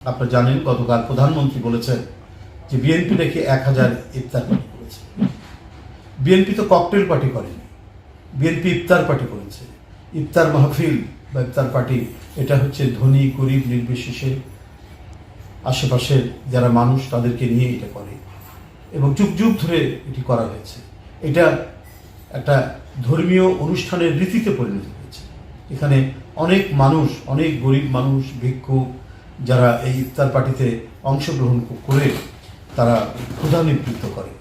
আপনারা জানেন গতকাল প্রধানমন্ত্রী বলেছেন যে বিএনপি নাকি 1000 ইফতার পার্টি করেছে। বিএনপি তো ককটেল পার্টি করেনি, বিএনপি ইফতার পার্টি করেছে। ইফতার মাহফিল বা ইফতার পার্টি এটা হচ্ছে ধনী গরিব নির্বিশেষে আশেপাশের যারা মানুষ তাদেরকে নিয়ে এটা করে এবং যুগ যুগ ধরে এটি করা হয়েছে। এটা একটা ধর্মীয় অনুষ্ঠানের রীতিতে পরিণত হয়েছে। এখানে অনেক মানুষ, অনেক গরিব মানুষ, ভিক্ষুক যারা এই ইফতার পার্টিতে অংশগ্রহণ করে তারা ক্ষুধা নিবৃত্ত করে।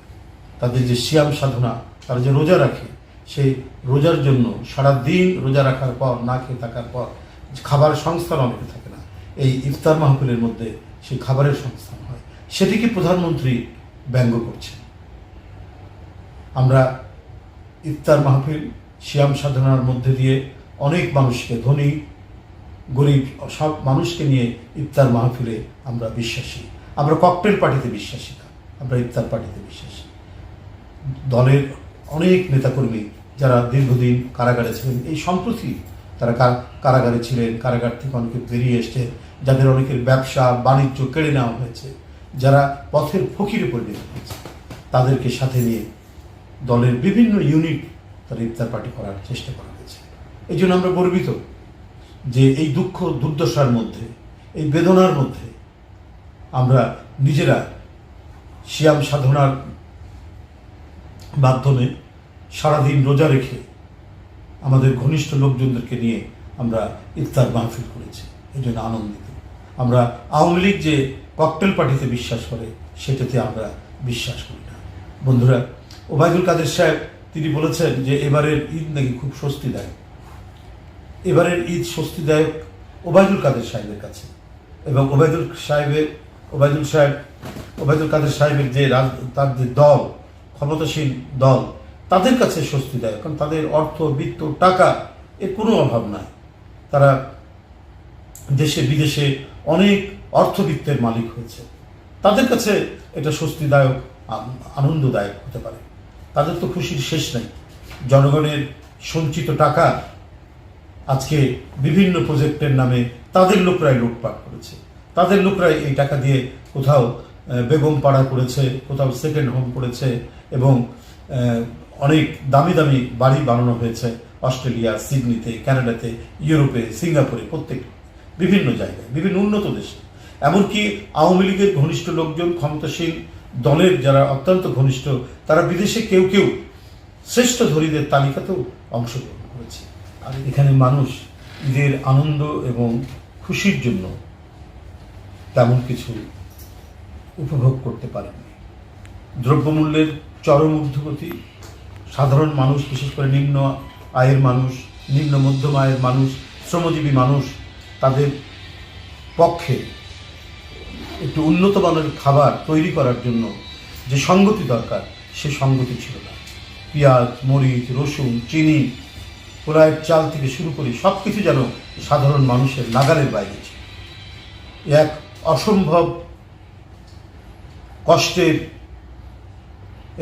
তাদের যে সিয়াম সাধনা, তারা যে রোজা রাখে, সেই রোজার জন্য সারা দিন রোজা রাখার পর, না খেয়ে থাকার পর খাবার সংস্থান অনেকে থাকে না, এই ইফতার মাহফিলের মধ্যে সেই খাবারের সংস্থান হয়। সেটিকে প্রধানমন্ত্রী ব্যঙ্গ করছেন। আমরা ইফতার মাহফিল সিয়াম সাধনার মধ্যে দিয়ে অনেক মানুষকে, ধনী গরিব সব মানুষকে নিয়ে ইফতার মাহফিলে আমরা বিশ্বাসী। আমরা ককটেল পার্টিতে বিশ্বাসী না, আমরা ইফতার পার্টিতে বিশ্বাসী। দলের অনেক নেতাকর্মী যারা দীর্ঘদিন কারাগারে ছিলেন, এই সম্প্রতি তারা কারাগারে ছিলেন, কারাগার থেকে অনেকে বেরিয়ে এসছে, যাদের অনেকের ব্যবসা বাণিজ্য কেড়ে নেওয়া হয়েছে, যারা পথের ফকিরে পরিণত হয়েছে, তাদেরকে সাথে নিয়ে দলের বিভিন্ন ইউনিট তারা ইফতার পার্টি করার চেষ্টা করা হয়েছে। এই জন্য আমরা গর্বিত যে এই দুঃখ দুর্দশার মধ্যে, এই বেদনার মধ্যে আমরা নিজেরা সিয়াম সাধনার মাধ্যমে সারাদিন রোজা রেখে আমাদের ঘনিষ্ঠ লোকজনদেরকে নিয়ে আমরা ইফতার মাহফিল করেছি। এই জন্য আনন্দিত। আমরা আওয়ামী লীগ যে ককটেল পার্টিতে বিশ্বাস করে, সেটাতে আমরা বিশ্বাস করি না। বন্ধুরা, ওবায়দুল কাদের সাহেব তিনি বলেছেন যে এবারের ঈদ নাকি খুব স্বস্তিদায়ক। এবারের ঈদ স্বস্তিদায়ক ওবায়দুল কাদের সাহেবের কাছে, এবং ওবায়দুল কাদের সাহেবের যে তার যে দল, ক্ষমতাসীন দল, তাদের কাছে স্বস্তিদায়ক। কারণ তাদের অর্থ, বিত্ত, টাকা এর কোনো অভাব নাই। তারা দেশে বিদেশে অনেক অর্থবিত্তের মালিক হয়েছে। তাদের কাছে এটা স্বস্তিদায়ক, আনন্দদায়ক হতে পারে। তাদের তো খুশির শেষ নেই। জনগণের সঞ্চিত টাকা আজকে বিভিন্ন প্রজেক্টের নামে তাদের লোকরাই লুটপাট করেছে। তাদের লোকরাই এই টাকা দিয়ে কোথাও বেগম পাড়া করেছে, কোথাও সেকেন্ড হোম করেছে, এবং অনেক দামি দামি বাড়ি বানানো হয়েছে অস্ট্রেলিয়া, সিডনিতে, কানাডাতে, ইউরোপে, সিঙ্গাপুরে, প্রত্যেক বিভিন্ন জায়গায়, বিভিন্ন উন্নত দেশে। এমনকি আওয়ামী লীগের ঘনিষ্ঠ লোকজন, ক্ষমতাসীন দলের যারা অত্যন্ত ঘনিষ্ঠ, তারা বিদেশে কেউ কেউ শ্রেষ্ঠ ধনীদের তালিকাতেও অংশগ্রহণ করেছে। আর এখানে মানুষ ঈদের আনন্দ এবং খুশির জন্য তেমন কিছু উপভোগ করতে পারেনি। দ্রব্যমূল্যের চরম ঊর্ধ্বগতি, সাধারণ মানুষ, বিশেষ করে নিম্ন আয়ের মানুষ, নিম্ন মধ্যম আয়ের মানুষ, শ্রমজীবী মানুষ, তাদের পক্ষে একটু উন্নত মানের খাবার তৈরি করার জন্য যে সঙ্গতি দরকার, সে সঙ্গতি ছিল না। পেঁয়াজ, মরিচ, রসুন, চিনি, পোলায়ের চাল থেকে শুরু করে সব কিছু যেন সাধারণ মানুষের নাগালের বাইরে ছিল। এক অসম্ভব কষ্টের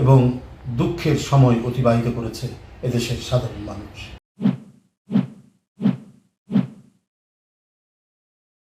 এবং দুঃখের সময় অতিবাহিত করেছে এদেশের সাধারণ মানুষ।